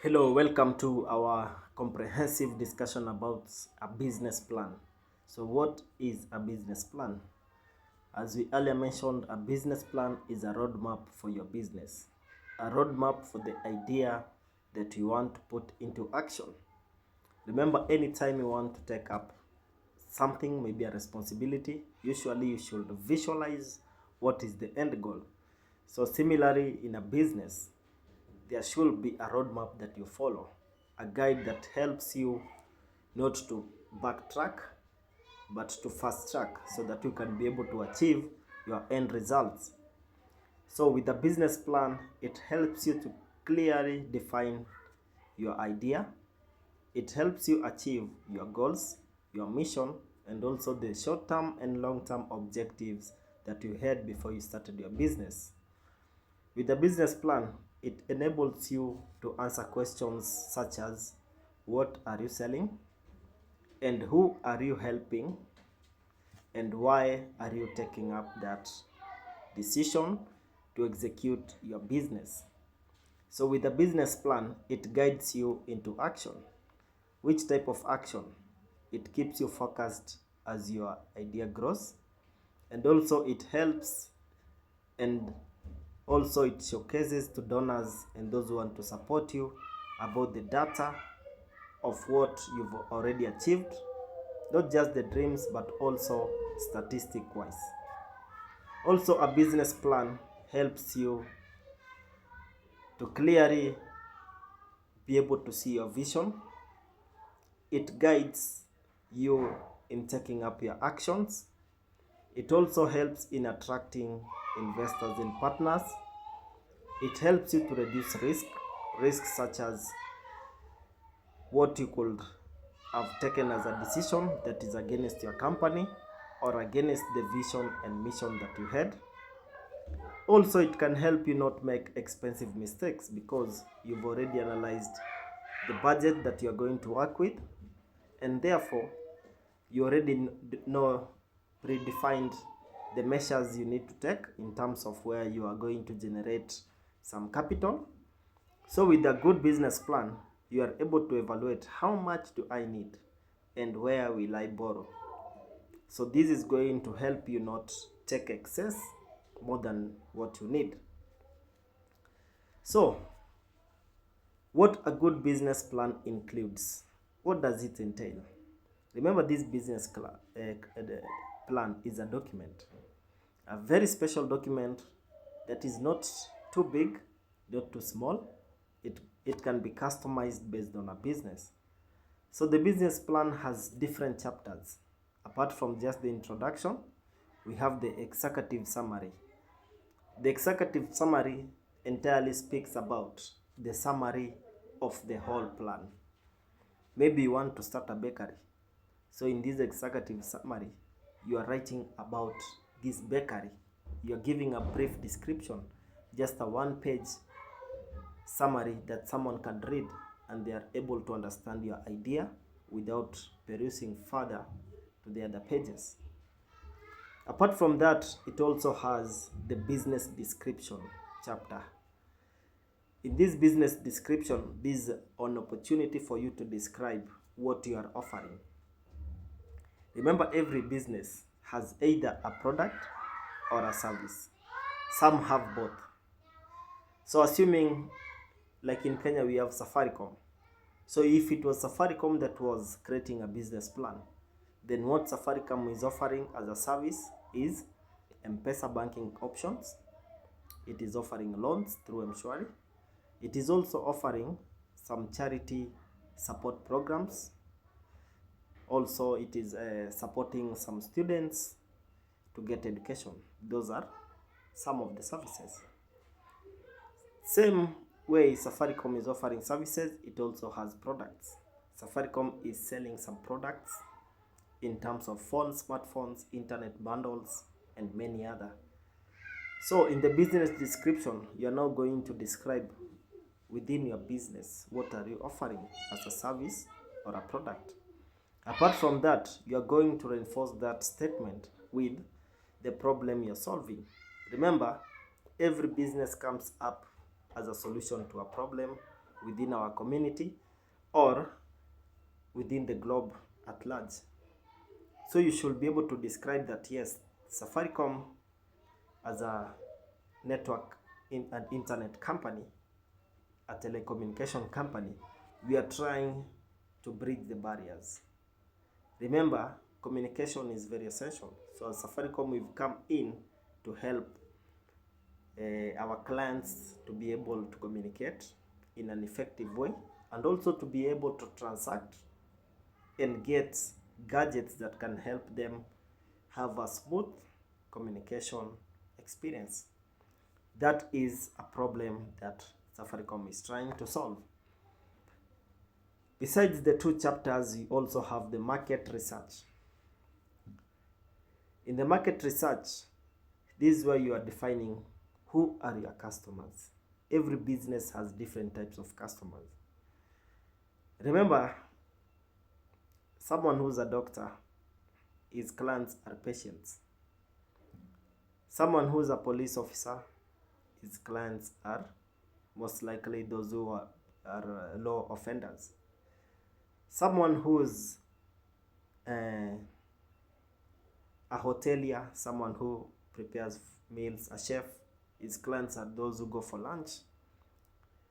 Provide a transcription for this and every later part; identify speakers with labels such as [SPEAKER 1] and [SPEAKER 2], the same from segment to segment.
[SPEAKER 1] Hello, welcome to our comprehensive discussion about a business plan. So, what is a business plan? As we earlier mentioned, a business plan is a roadmap for your business, a roadmap for the idea that you want to put into action. Remember, anytime you want to take up something, maybe a responsibility, usually you should visualize what is the end goal. So, similarly, in a business, there should be a roadmap that you follow, a guide that helps you not to backtrack but to fast track so that you can be able to achieve your end results. So, with a business plan, it helps you to clearly define your idea, it helps you achieve your goals, your mission, and also the short term and long term objectives that you had before you started your business. With a business plan, it enables you to answer questions such as what are you selling, and who are you helping, and why are you taking up that decision to execute your business. So, with a business plan, it guides you into action. Which type of action? It keeps you focused as your idea grows, and also it helps and also it showcases to donors and those who want to support you about the data of what you've already achieved, not just the dreams but also statistic wise. Also, a business plan helps you to clearly be able to see your vision. It guides you in taking up your actions. It also helps in attracting investors and partners. It helps you to reduce risks such as what you could have taken as a decision that is against your company or against the vision and mission that you had. Also, it can help you not make expensive mistakes because you've already analyzed the budget that you're going to work with, and therefore you already know predefined the measures you need to take in terms of where you are going to generate some capital. So, with a good business plan, you are able to evaluate how much do I need and where will I borrow. So, this is going to help you not take excess more than what you need. So, what a good business plan includes. What does it entail? Remember, this plan is a document, a very special document that is not too big, not too small. It can be customized based on a business. So the business plan has different chapters. Apart from just the introduction, we have the executive summary. The executive summary entirely speaks about the summary of the whole plan. Maybe you want to start a bakery. So in this executive summary, you are writing about this bakery. You are giving a brief description, just a one-page summary that someone can read and they are able to understand your idea without perusing further to the other pages. Apart from that, it also has the business description chapter. In this business description, this is an opportunity for you to describe what you are offering. Remember, every business has either a product or a service. Some have both. So assuming, like in Kenya, we have Safaricom. So if it was Safaricom that was creating a business plan, then what Safaricom is offering as a service is M-Pesa banking options. It is offering loans through M-Shwari. It is also offering some charity support programs. Also, it is supporting some students to get education. Those are some of the services. Same way Safaricom is offering services, it also has products. Safaricom is selling some products in terms of phones, smartphones, internet bundles, and many other. So in the business description, you are now going to describe within your business what are you offering as a service or a product. Apart from that, you are going to reinforce that statement with the problem you're solving. Remember, every business comes up as a solution to a problem within our community or within the globe at large. So you should be able to describe that yes, Safaricom as a network in an internet company, a telecommunication company, we are trying to bridge the barriers. Remember, communication is very essential. So as Safaricom, we've come in to help our clients to be able to communicate in an effective way, and also to be able to transact and get gadgets that can help them have a smooth communication experience. That is a problem that Safaricom is trying to solve. Besides the two chapters, you also have the market research. In the market research, this is where you are defining who are your customers. Every business has different types of customers. Remember, someone who's a doctor, his clients are patients. Someone who's a police officer, his clients are most likely those who are law offenders. Someone who's a hotelier, someone who prepares meals, a chef, his clients are those who go for lunch.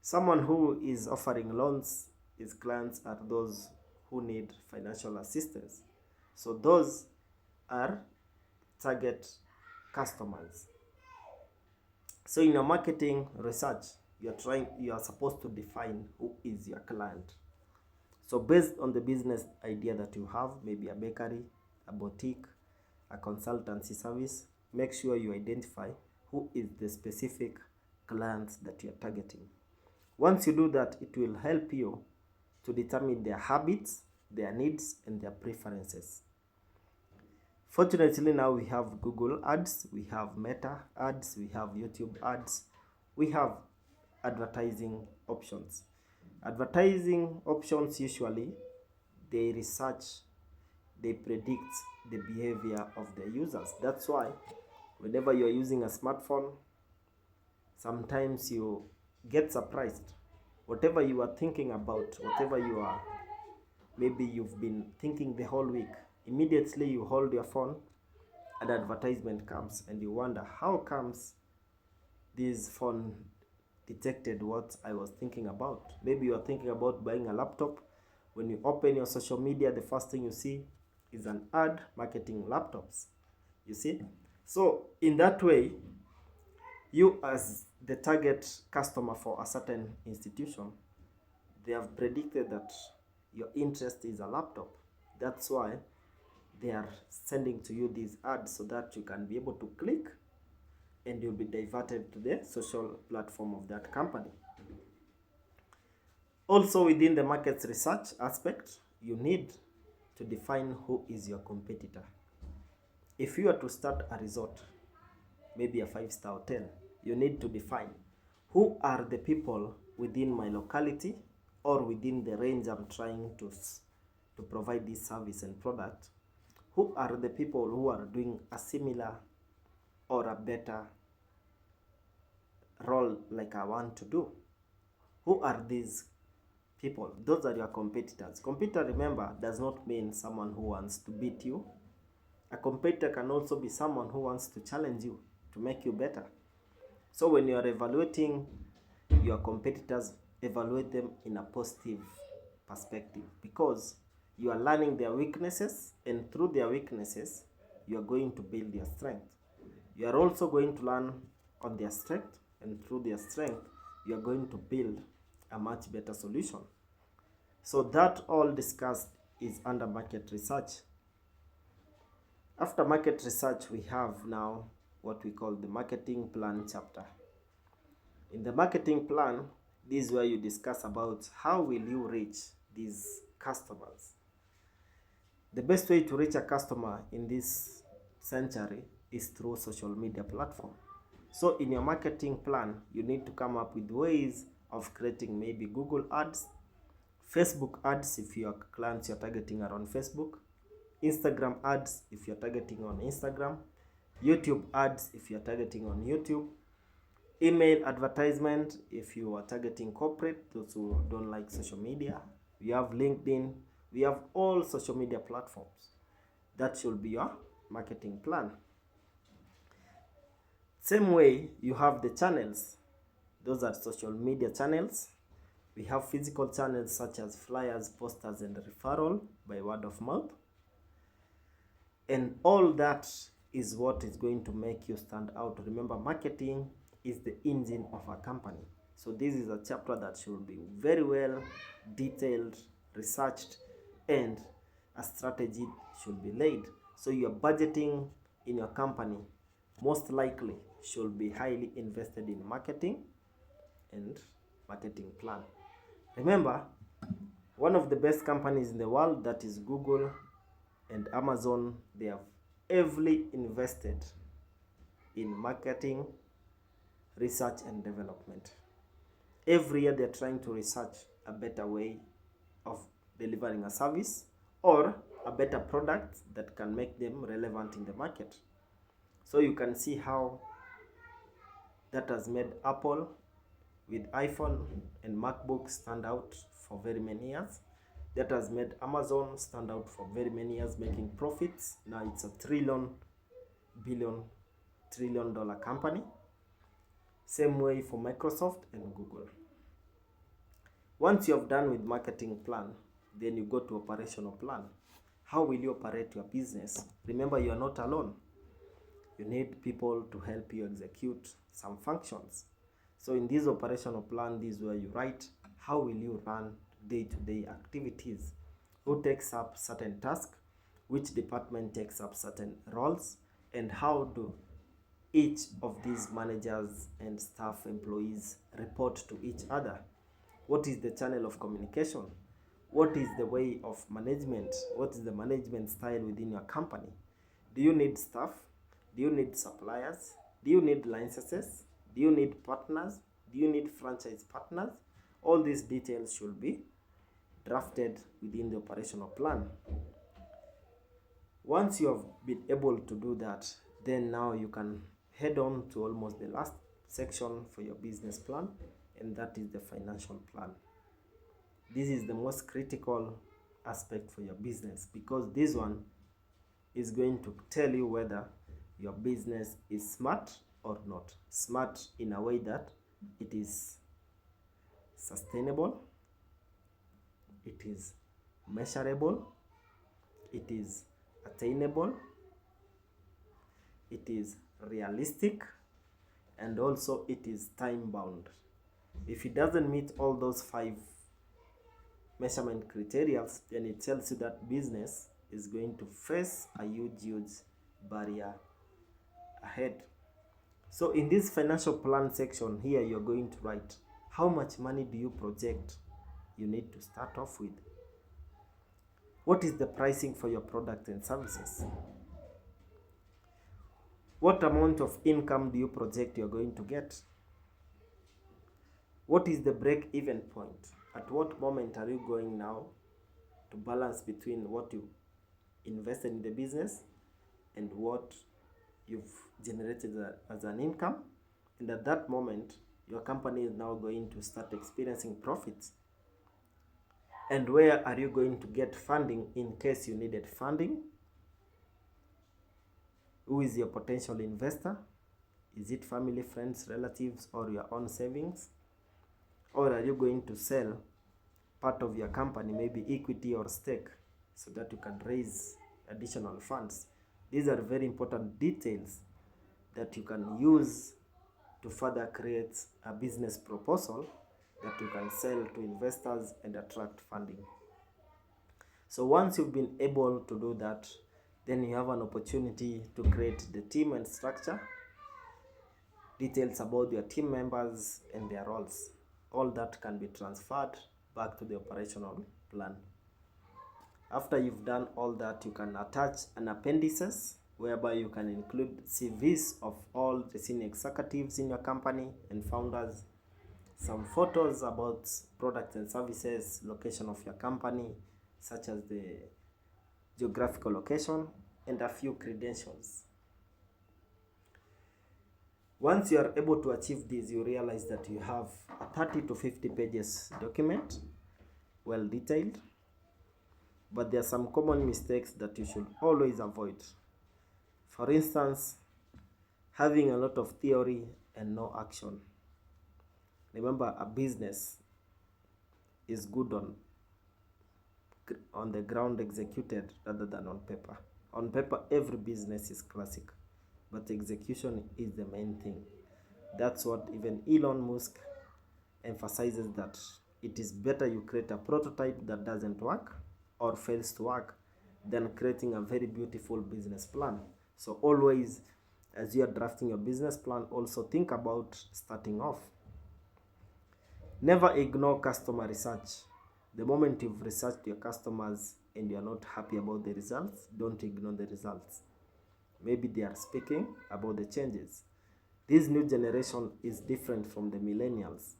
[SPEAKER 1] Someone who is offering loans, his clients are those who need financial assistance. So those are target customers. So in your marketing research, you are supposed to define who is your client. So based on the business idea that you have, maybe a bakery, a boutique, a consultancy service, make sure you identify who is the specific clients that you are targeting. Once you do that, it will help you to determine their habits, their needs, and their preferences. Fortunately, now we have Google ads, we have Meta ads, we have YouTube ads, we have advertising options. Advertising options, usually they research, they predict the behavior of the users. That's why whenever you're using a smartphone, sometimes you get surprised. Whatever you are thinking about, whatever you are, maybe you've been thinking the whole week, immediately you hold your phone, an advertisement comes, and you wonder, how comes this phone detected what I was thinking about? Maybe you are thinking about buying a laptop. When you open your social media, the first thing you see is an ad marketing laptops. You see? So in that way, you as the target customer for a certain institution, they have predicted that your interest is a laptop. That's why they are sending to you these ads, so that you can be able to click and you'll be diverted to the social platform of that company. Also, within the market research aspect, you need to define who is your competitor. If you are to start a resort, maybe a 5-star hotel, you need to define who are the people within my locality or within the range I'm trying to provide this service and product. Who are the people who are doing a similar or a better role like I want to do? Who are these people? Those are your competitors. Competitor, remember, does not mean someone who wants to beat you. A competitor can also be someone who wants to challenge you, to make you better. So when you are evaluating your competitors, evaluate them in a positive perspective, because you are learning their weaknesses, and through their weaknesses, you are going to build your strength. You are also going to learn on their strength, and through their strength, you are going to build a much better solution. So that all discussed is under market research. After market research, we have now what we call the marketing plan chapter. In the marketing plan, this is where you discuss about how will you reach these customers. The best way to reach a customer in this century is through social media platform. So in your marketing plan, you need to come up with ways of creating maybe Google ads, Facebook ads if your clients you're targeting are on Facebook, Instagram ads if you're targeting on Instagram, YouTube ads if you're targeting on YouTube, Email advertisement, if you are targeting corporate, those who don't like social media. We have LinkedIn, we have all social media platforms. That should be your marketing plan. Same way, you have the channels. Those are social media channels. We have physical channels such as flyers, posters, and referral by word of mouth. And all that is what is going to make you stand out. Remember, marketing is the engine of a company. So this is a chapter that should be very well detailed, researched, and a strategy should be laid. So your budgeting in your company most likely should be highly invested in marketing and marketing plan. Remember, one of the best companies in the world, that is Google and Amazon, they have heavily invested in marketing, research, and development. Every year they're trying to research a better way of delivering a service or a better product that can make them relevant in the market. So you can see how that has made Apple with iPhone and MacBook stand out for very many years. That has made Amazon stand out for very many years, making profits. Now it's a trillion dollar company. Same way for Microsoft and Google. Once you have done with marketing plan, then you go to operational plan. How will you operate your business? Remember, you are not alone. You need people to help you execute some functions. So in this operational plan, this is where you write how will you run day-to-day activities, who takes up certain tasks, which department takes up certain roles, and how do each of these managers and staff employees report to each other. What is the channel of communication? What is the way of management? What is the management style within your company? Do you need staff? Do you need suppliers? Do you need licenses? Do you need partners? Do you need franchise partners? All these details should be drafted within the operational plan. Once you have been able to do that, then now you can head on to almost the last section for your business plan, and that is the financial plan. This is the most critical aspect for your business, because this one is going to tell you whether your business is smart or not. Smart in a way that it is sustainable, it is measurable, it is attainable, it is realistic, and also it is time bound. If it doesn't meet all those 5 measurement criteria, then it tells you that business is going to face a huge barrier ahead. So in this financial plan section here, you're going to write how much money do you project you need to start off with. What is the pricing for your product and services? What amount of income do you project you're going to get? What is the break-even point? At what moment are you going now to balance between what you invested in the business and what you've generated as an income? And at that moment, your company is now going to start experiencing profits. And where are you going to get funding in case you needed funding? Who is your potential investor? Is it family, friends, relatives, or your own savings? Or are you going to sell part of your company, maybe equity or stake, so that you can raise additional funds? These are very important details that you can use to further create a business proposal that you can sell to investors and attract funding. So once you've been able to do that, then you have an opportunity to create the team and structure, details about your team members and their roles. All that can be transferred back to the operational plan. After you've done all that, you can attach an appendices whereby you can include CVs of all the senior executives in your company and founders, some photos about products and services, location of your company, such as the geographical location, and a few credentials. Once you are able to achieve this, you realize that you have a 30 to 50 pages document, well detailed, but there are some common mistakes that you should always avoid. For instance, having a lot of theory and no action. Remember, a business is good on the ground executed rather than on paper. On paper, every business is classic, but execution is the main thing. That's what even Elon Musk emphasizes, that it is better you create a prototype that doesn't work or fails to work than creating a very beautiful business plan. So always, as you are drafting your business plan, also think about starting off. Never ignore customer research. The moment you've researched your customers and you're not happy about the results, don't ignore the results. Maybe they are speaking about the changes. This new generation is different from the millennials.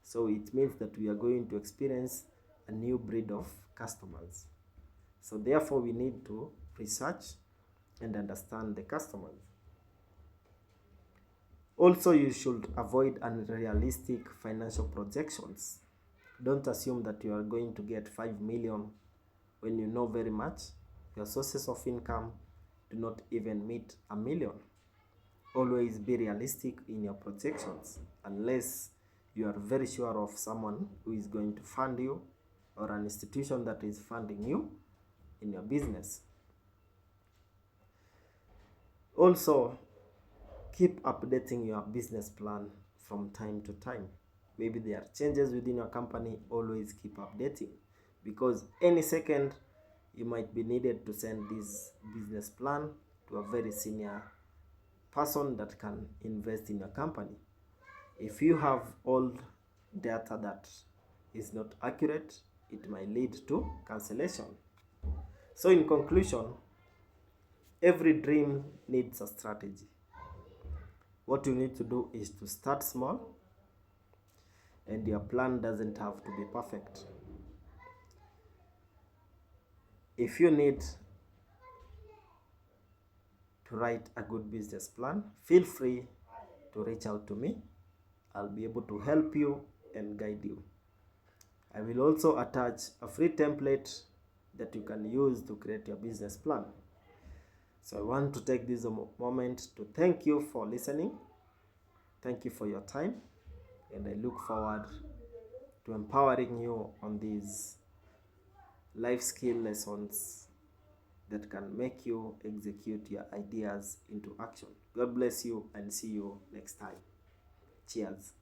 [SPEAKER 1] So it means that we are going to experience a new breed of customers. So therefore, we need to research and understand the customers. Also, you should avoid unrealistic financial projections. Don't assume that you are going to get 5 million when you know very much your sources of income do not even meet a million. Always be realistic in your projections, unless you are very sure of someone who is going to fund you or an institution that is funding you in your business. Also, keep updating your business plan from time to time. Maybe there are changes within your company, always keep updating, because any second you might be needed to send this business plan to a very senior person that can invest in your company. If you have old data that is not accurate, it might lead to cancellation. So in conclusion, every dream needs a strategy. What you need to do is to start small, and your plan doesn't have to be perfect. If you need to write a good business plan, feel free to reach out to me. I'll be able to help you and guide you. I will also attach a free template that you can use to create your business plan. So I want to take this moment to thank you for listening. Thank you for your time, and I look forward to empowering you on these life skill lessons that can make you execute your ideas into action. God bless you, and see you next time. Cheers.